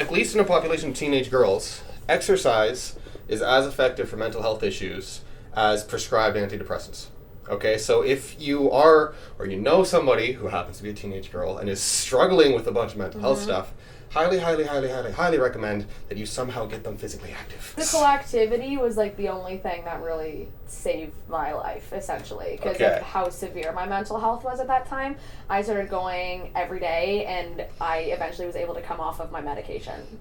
At least in a population of teenage girls, exercise is as effective for mental health issues as prescribed antidepressants. Okay, so if you are, or you know somebody who happens to be a teenage girl and is struggling with a bunch of mental health stuff, highly recommend that you somehow get them physically active. Physical activity was like the only thing that really saved my life, essentially, because of how severe my mental health was at that time. I started going every day, and I eventually was able to come off of my medication.